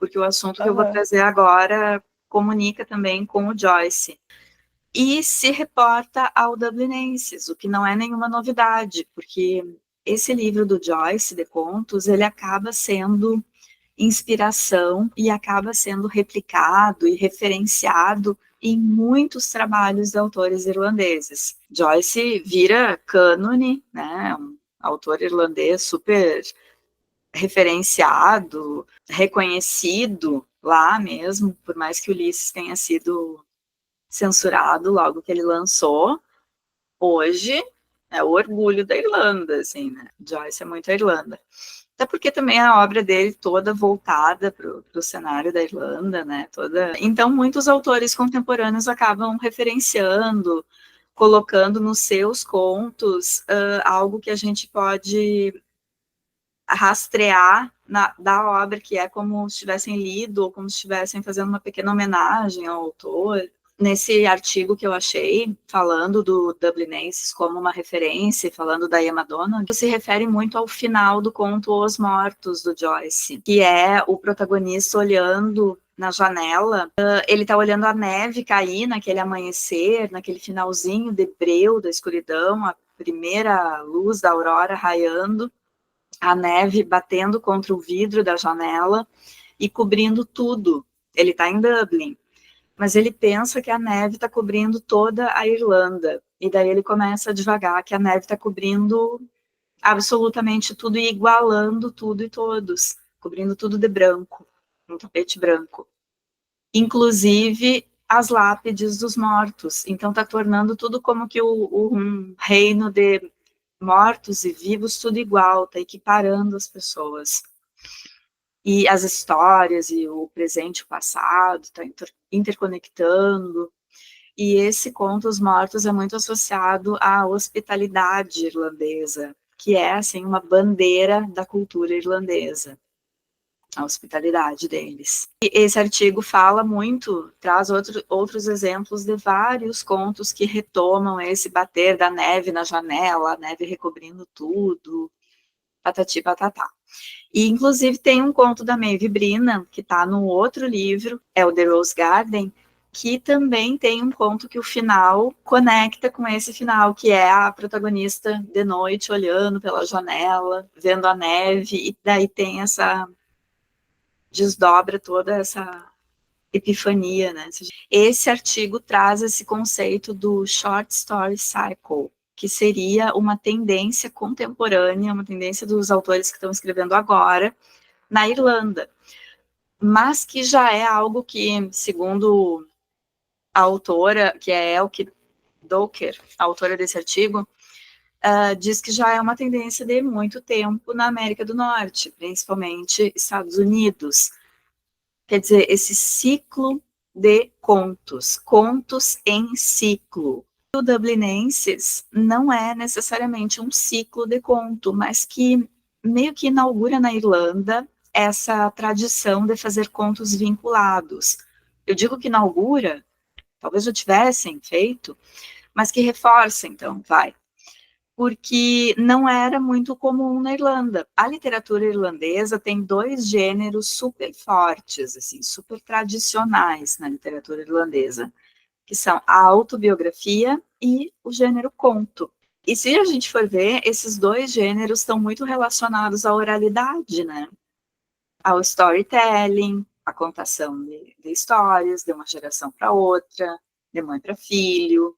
porque o assunto que eu vou trazer agora comunica também com o Joyce. E se reporta ao Dublinenses, o que não é nenhuma novidade, porque esse livro do Joyce, de contos, ele acaba sendo inspiração e acaba sendo replicado e referenciado em muitos trabalhos de autores irlandeses. Joyce vira cânone, né, um autor irlandês super referenciado, reconhecido lá mesmo, por mais que Ulisses tenha sido censurado logo que ele lançou. Hoje é o orgulho da Irlanda, assim, né? Joyce é muito a Irlanda. Até porque também a obra dele toda voltada para o cenário da Irlanda, né? Então, muitos autores contemporâneos acabam referenciando, colocando nos seus contos algo que a gente pode rastrear da obra, que é como se tivessem lido, ou como se estivessem fazendo uma pequena homenagem ao autor. Nesse artigo que eu achei, falando do Dublinenses como uma referência, falando da Emma Donoghue, se refere muito ao final do conto Os Mortos, do Joyce, que é o protagonista olhando na janela, ele está olhando a neve cair naquele amanhecer, naquele finalzinho de breu da escuridão, a primeira luz da aurora raiando, a neve batendo contra o vidro da janela e cobrindo tudo. Ele está em Dublin, mas ele pensa que a neve está cobrindo toda a Irlanda, e daí ele começa a devagar que a neve está cobrindo absolutamente tudo e igualando tudo e todos, cobrindo tudo de branco, um tapete branco. Inclusive as lápides dos mortos, então está tornando tudo como que um reino de mortos e vivos, tudo igual, está equiparando as pessoas. E as histórias, e o presente e o passado, está interconectando. E esse conto, Os Mortos, é muito associado à hospitalidade irlandesa, que é, assim, uma bandeira da cultura irlandesa, a hospitalidade deles. E esse artigo fala muito, traz outros exemplos de vários contos que retomam esse bater da neve na janela, a neve recobrindo tudo, patati patatá. E, inclusive, tem um conto da Maeve Brennan, que está no outro livro, é o The Rose Garden, que também tem um conto que o final conecta com esse final, que é a protagonista de noite olhando pela janela, vendo a neve, e daí tem essa desdobra toda essa epifania, né? Esse artigo traz esse conceito do short story cycle, que seria uma tendência contemporânea, uma tendência dos autores que estão escrevendo agora na Irlanda, mas que já é algo que, segundo a autora, que é Elke Docker, a autora desse artigo, diz que já é uma tendência de muito tempo na América do Norte, principalmente Estados Unidos. Quer dizer, esse ciclo de contos em ciclo. O Dublinenses não é necessariamente um ciclo de conto, mas que meio que inaugura na Irlanda essa tradição de fazer contos vinculados. Eu digo que inaugura, talvez já tivessem feito, mas que reforça, então, vai. Porque não era muito comum na Irlanda. A literatura irlandesa tem dois gêneros super fortes, assim, super tradicionais na literatura irlandesa, que são a autobiografia e o gênero conto. E se a gente for ver, esses dois gêneros estão muito relacionados à oralidade, né? Ao storytelling, a contação de histórias de uma geração para outra, de mãe para filho,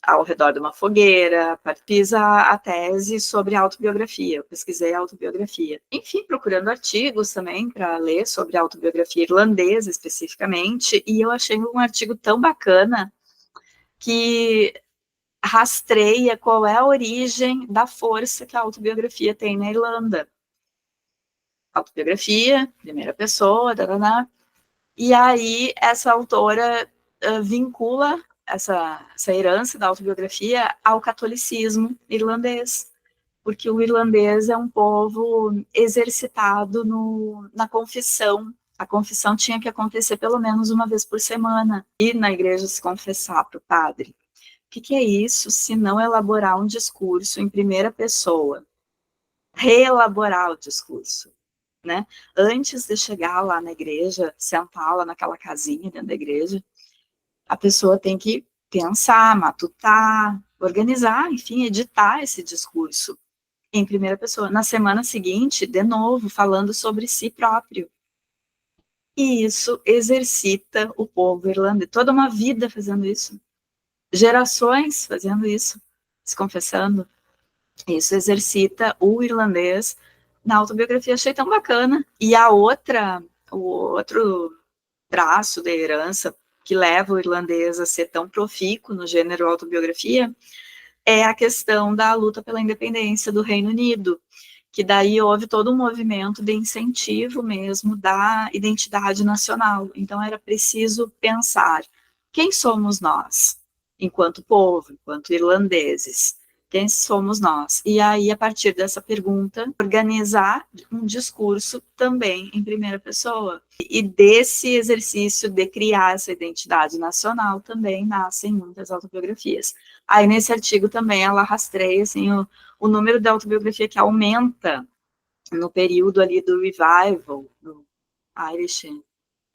ao redor de uma fogueira, pesquisa a tese sobre autobiografia, eu pesquisei autobiografia. Enfim, procurando artigos também para ler sobre autobiografia irlandesa especificamente, e eu achei um artigo tão bacana que rastreia qual é a origem da força que a autobiografia tem na Irlanda. Autobiografia, primeira pessoa, taraná. E aí essa autora vincula essa herança da autobiografia ao catolicismo irlandês, porque o irlandês é um povo exercitado na confissão. A confissão tinha que acontecer pelo menos uma vez por semana, ir na igreja se confessar para o padre. O que é isso, se não elaborar um discurso em primeira pessoa? Reelaborar o discurso. né? Antes de chegar lá na igreja, sentar lá naquela casinha dentro da igreja, a pessoa tem que pensar, matutar, organizar, enfim, editar esse discurso em primeira pessoa. Na semana seguinte, de novo, falando sobre si próprio. E isso exercita o povo irlandês, toda uma vida fazendo isso, gerações fazendo isso, se confessando. Isso exercita o irlandês na autobiografia. Achei tão bacana. E o outro traço da herança que leva o irlandês a ser tão profícuo no gênero autobiografia é a questão da luta pela independência do Reino Unido, que daí houve todo um movimento de incentivo mesmo da identidade nacional. Então era preciso pensar quem somos nós, enquanto povo, enquanto irlandeses, quem somos nós? E aí, a partir dessa pergunta, organizar um discurso também em primeira pessoa. E desse exercício de criar essa identidade nacional também nascem muitas autobiografias. Aí, nesse artigo também, ela rastreia assim, o número de autobiografia que aumenta no período ali do revival, do Irish,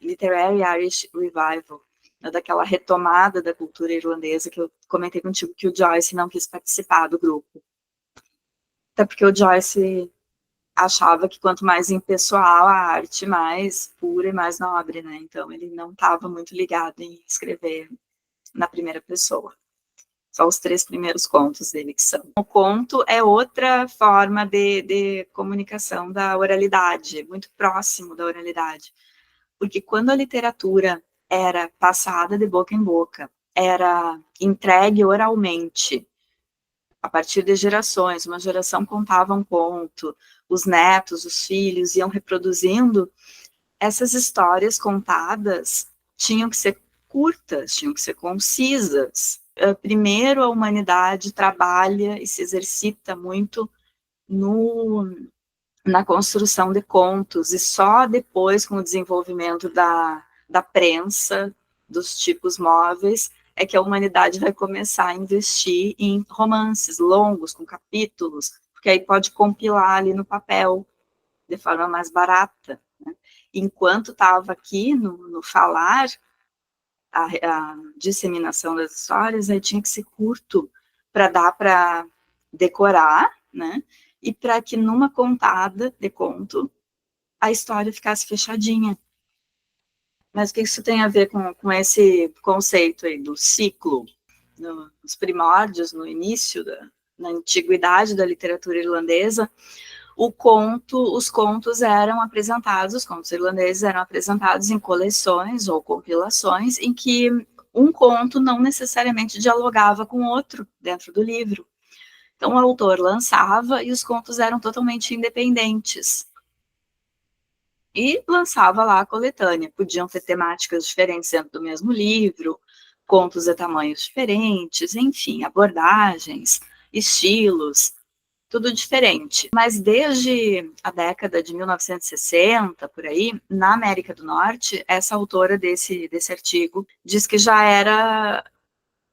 Literary Irish Revival, né, daquela retomada da cultura irlandesa que eu comentei contigo que o Joyce não quis participar do grupo. Até porque o Joyce achava que quanto mais impessoal a arte, mais pura e mais nobre, né? Então ele não estava muito ligado em escrever na primeira pessoa. Só os 3 primeiros contos dele que são. O conto é outra forma de comunicação da oralidade, muito próximo da oralidade. Porque quando a literatura era passada de boca em boca, era entregue oralmente, a partir de gerações, uma geração contava um conto, os netos, os filhos iam reproduzindo, essas histórias contadas tinham que ser curtas, tinham que ser concisas. Primeiro, a humanidade trabalha e se exercita muito na construção de contos, e só depois, com o desenvolvimento da prensa, dos tipos móveis, é que a humanidade vai começar a investir em romances longos, com capítulos, porque aí pode compilar ali no papel, de forma mais barata. Né? Enquanto estava aqui no falar, a disseminação das histórias, aí tinha que ser curto, para dar para decorar, né? E para que numa contada de conto a história ficasse fechadinha. Mas o que isso tem a ver com esse conceito aí do ciclo? Nos primórdios, no início, na antiguidade da literatura irlandesa, os contos eram apresentados, os contos irlandeses eram apresentados em coleções ou compilações em que um conto não necessariamente dialogava com outro dentro do livro. Então, o autor lançava e os contos eram totalmente independentes. E lançava lá a coletânea. Podiam ter temáticas diferentes dentro do mesmo livro, contos de tamanhos diferentes, enfim, abordagens, estilos, tudo diferente. Mas desde a década de 1960, por aí, na América do Norte, essa autora desse artigo diz que já era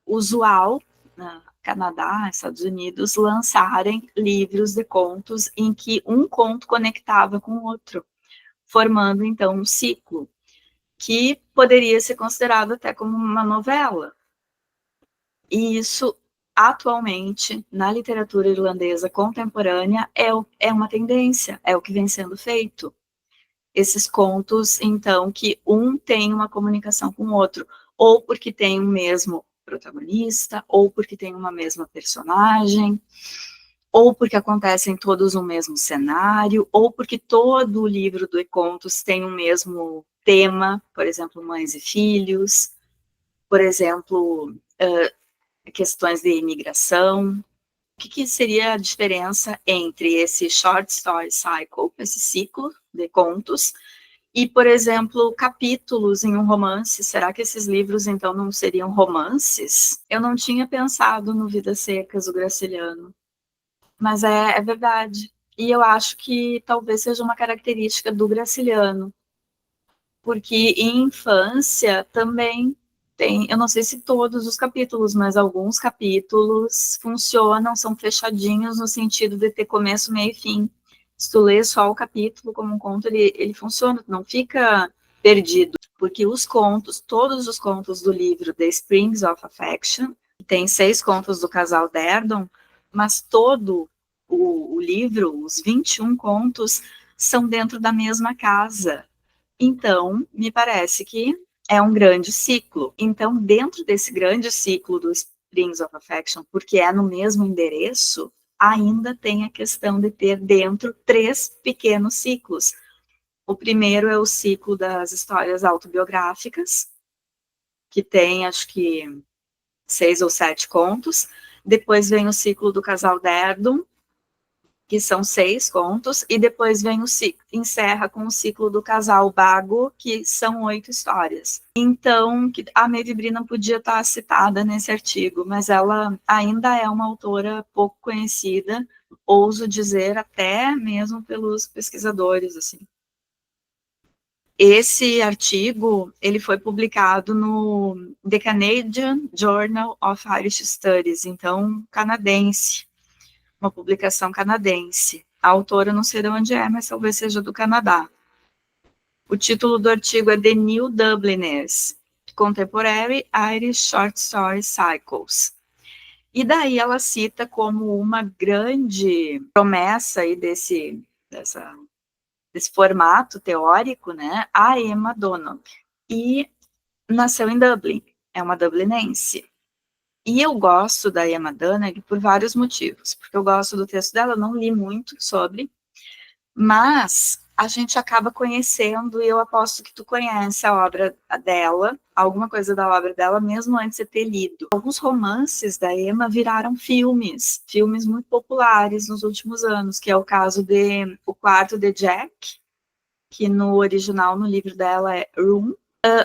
usual, no Canadá, Estados Unidos, lançarem livros de contos em que um conto conectava com o outro, formando, então, um ciclo, que poderia ser considerado até como uma novela. E isso, atualmente, na literatura irlandesa contemporânea, é uma tendência, é o que vem sendo feito. Esses contos, então, que um tem uma comunicação com o outro, ou porque tem um mesmo protagonista, ou porque tem uma mesma personagem, ou porque acontecem todos no mesmo cenário, ou porque todo o livro de contos tem um mesmo tema, por exemplo, mães e filhos, por exemplo, questões de imigração. O que seria a diferença entre esse short story cycle, esse ciclo de contos, e, por exemplo, capítulos em um romance? Será que esses livros, então, não seriam romances? Eu não tinha pensado no Vidas Secas, o Graciliano, mas é verdade. E eu acho que talvez seja uma característica do Graciliano, porque em infância também tem, eu não sei se todos os capítulos, mas alguns capítulos funcionam, são fechadinhos no sentido de ter começo, meio e fim. Se tu lê só o capítulo como um conto, ele funciona, não fica perdido, porque os contos, todos os contos do livro The Springs of Affection, tem 6 contos do casal Derdon, mas todo o livro, os 21 contos, são dentro da mesma casa. Então, me parece que é um grande ciclo. Então, dentro desse grande ciclo do Springs of Affection, porque é no mesmo endereço, ainda tem a questão de ter dentro 3 pequenos ciclos. O primeiro é o ciclo das histórias autobiográficas, que tem, acho que, 6 ou 7 contos. Depois vem o ciclo do casal Derdon, que são 6 contos, e depois vem o ciclo, encerra com o ciclo do casal Bago, que são 8 histórias. Então, a Maeve Brennan podia estar citada nesse artigo, mas ela ainda é uma autora pouco conhecida, ouso dizer, até mesmo pelos pesquisadores, assim. Esse artigo, ele foi publicado no The Canadian Journal of Irish Studies, então, canadense, uma publicação canadense. A autora não sei de onde é, mas talvez seja do Canadá. O título do artigo é The New Dubliners, Contemporary Irish Short Story Cycles. E daí ela cita como uma grande promessa aí desse formato teórico, né, a Emma Donald. E nasceu em Dublin, é uma dublinense. E eu gosto da Emma Dunning por vários motivos, porque eu gosto do texto dela, eu não li muito sobre, mas a gente acaba conhecendo, e eu aposto que tu conhece a obra dela, alguma coisa da obra dela, mesmo antes de ter lido. Alguns romances da Emma viraram filmes muito populares nos últimos anos, que é o caso de O Quarto de Jack, que no original, no livro dela, é Room.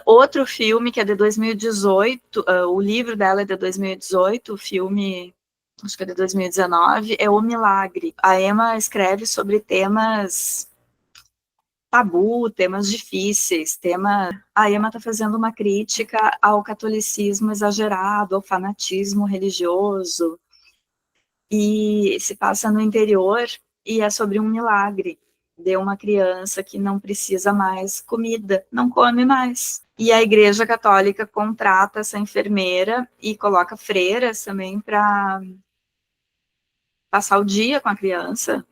Outro filme que é de 2018, o livro dela é de 2018, o filme, acho que é de 2019, é O Milagre. A Emma escreve sobre temas tabu, temas difíceis, A Emma está fazendo uma crítica ao catolicismo exagerado, ao fanatismo religioso, e se passa no interior, e é sobre um milagre de uma criança que não precisa mais comida, não come mais. E a Igreja Católica contrata essa enfermeira e coloca freiras também para passar o dia com a criança,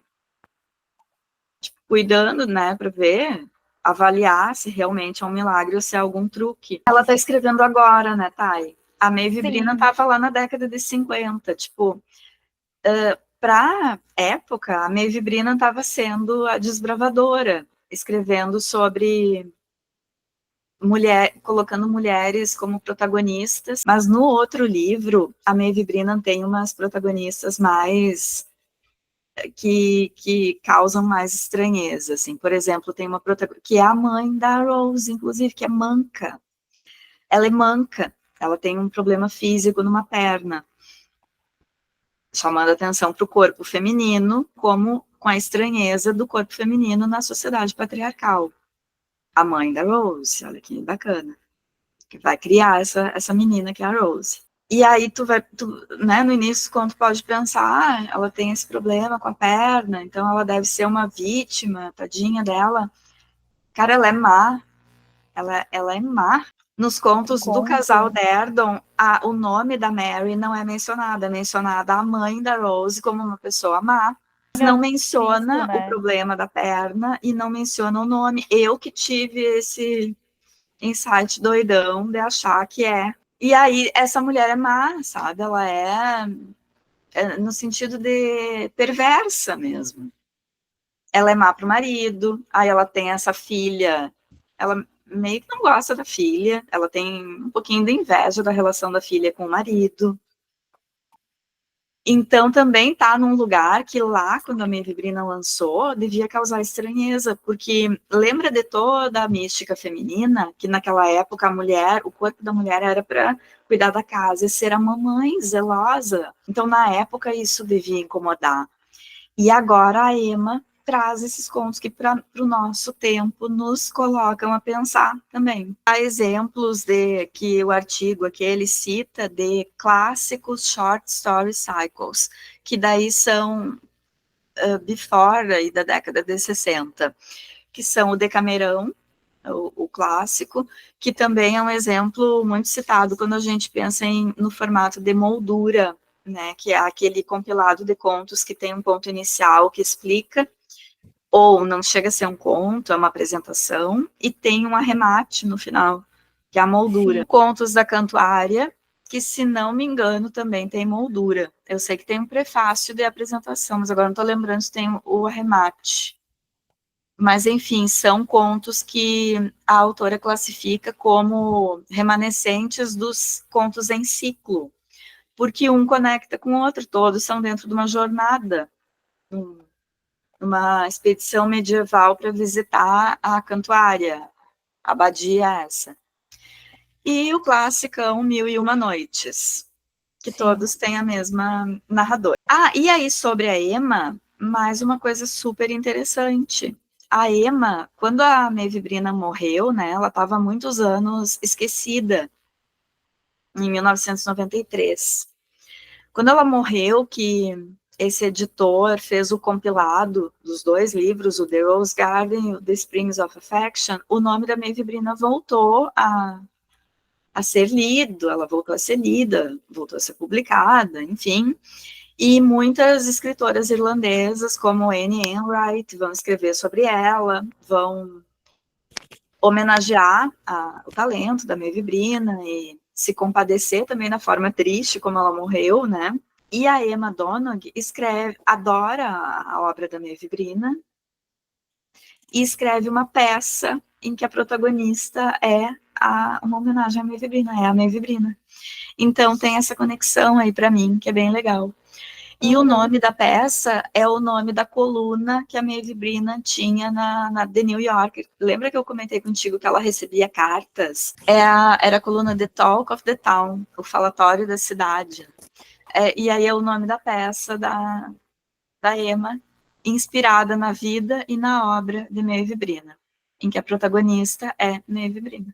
tipo, cuidando, né, para ver, avaliar se realmente é um milagre ou se é algum truque. Ela está escrevendo agora, né, Thay? A Maeve Brennan estava lá na década de 50, tipo, para época, a Maeve Brennan estava sendo a desbravadora, escrevendo sobre colocando mulheres como protagonistas, mas no outro livro, a Maeve Brennan tem umas protagonistas mais que causam mais estranheza, assim. Por exemplo, tem uma protagonista que é a mãe da Rose, inclusive, que é manca. Ela é manca, ela tem um problema físico numa perna, chamando atenção para o corpo feminino, como com a estranheza do corpo feminino na sociedade patriarcal. A mãe da Rose, olha que bacana, que vai criar essa menina que é a Rose. E aí né, no início, quando tu pode pensar, ela tem esse problema com a perna, então ela deve ser uma vítima, tadinha dela. Cara, ela é má, ela é má. Nos contos do casal Derdon, o nome da Mary não é mencionado, é mencionada a mãe da Rose como uma pessoa má. Não menciona o problema da perna e não menciona o nome. Eu que tive esse insight doidão de achar que é. E aí, essa mulher é má, sabe? Ela é no sentido de perversa mesmo. Ela é má pro marido, aí ela tem essa filha, ela meio que não gosta da filha, ela tem um pouquinho de inveja da relação da filha com o marido. Então, também tá num lugar que lá, quando a Maeve Brennan lançou, devia causar estranheza, porque lembra de toda a mística feminina, que naquela época o corpo da mulher era para cuidar da casa e ser a mamãe zelosa. Então, na época, isso devia incomodar. E agora a Emma traz esses contos que para o nosso tempo nos colocam a pensar também. Há exemplos que o artigo aqui ele cita de clássicos short story cycles, que daí são before, aí, da década de 60, que são o Decamerão, o clássico, que também é um exemplo muito citado quando a gente pensa no formato de moldura, né, que é aquele compilado de contos que tem um ponto inicial que explica, ou não chega a ser um conto, é uma apresentação, e tem um arremate no final, que é a moldura. Sim. Contos da Cantuária, que, se não me engano, também tem moldura. Eu sei que tem um prefácio de apresentação, mas agora não estou lembrando se tem o arremate. Mas, enfim, são contos que a autora classifica como remanescentes dos contos em ciclo, porque um conecta com o outro, todos são dentro de uma jornada, uma expedição medieval para visitar a Cantuária, a abadia essa. E o classicão Mil e Uma Noites, que Sim. Todos têm a mesma narradora. E aí sobre a Emma, mais uma coisa super interessante. A Emma, quando a Maeve Brina morreu, né, ela estava há muitos anos esquecida, em 1993. Quando ela morreu, que esse editor fez o compilado dos 2 livros, o The Rose Garden e o The Springs of Affection, o nome da Maeve Brina voltou a ser lido, ela voltou a ser lida, voltou a ser publicada, enfim. E muitas escritoras irlandesas, como Anne Enright, vão escrever sobre ela, vão homenagear o talento da Maeve Brina e se compadecer também na forma triste como ela morreu, né? E a Emma Donoghue adora a obra da Maeve Brina e escreve uma peça em que a protagonista é uma homenagem à Maeve Brina, é a Maeve Brina. Então tem essa conexão aí para mim, que é bem legal. E o nome da peça é o nome da coluna que a Maeve Brina tinha na The New Yorker. Lembra que eu comentei contigo que ela recebia cartas? Era a coluna The Talk of the Town, o falatório da cidade. E aí é o nome da peça da Emma, inspirada na vida e na obra de Maeve Brina, em que a protagonista é Maeve Brina.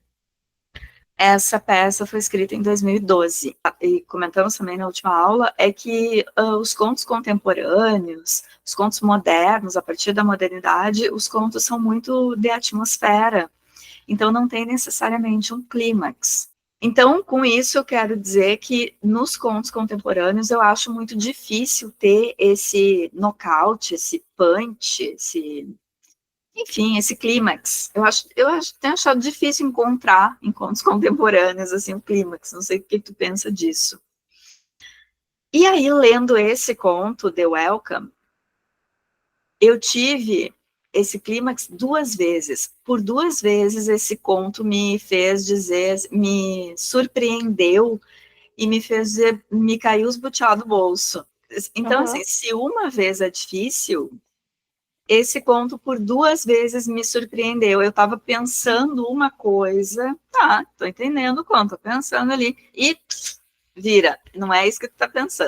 Essa peça foi escrita em 2012. E comentamos também na última aula, é que os contos contemporâneos, os contos modernos, a partir da modernidade, os contos são muito de atmosfera. Então, não tem necessariamente um clímax. Então, com isso, eu quero dizer que nos contos contemporâneos eu acho muito difícil ter esse nocaute, esse punch, enfim, esse clímax. Tenho achado difícil encontrar em contos contemporâneos assim, um clímax. Não sei o que tu pensa disso. E aí, lendo esse conto, The Welcome, eu tive esse clímax 2 vezes. Por 2 vezes, esse conto me fez dizer, me surpreendeu e me fez dizer, me caiu os butiá do bolso. Então, assim, se uma vez é difícil, esse conto por 2 vezes me surpreendeu. Eu estava pensando uma coisa, tô entendendo o conto, tô pensando ali, e vira, não é isso que tu tá pensando.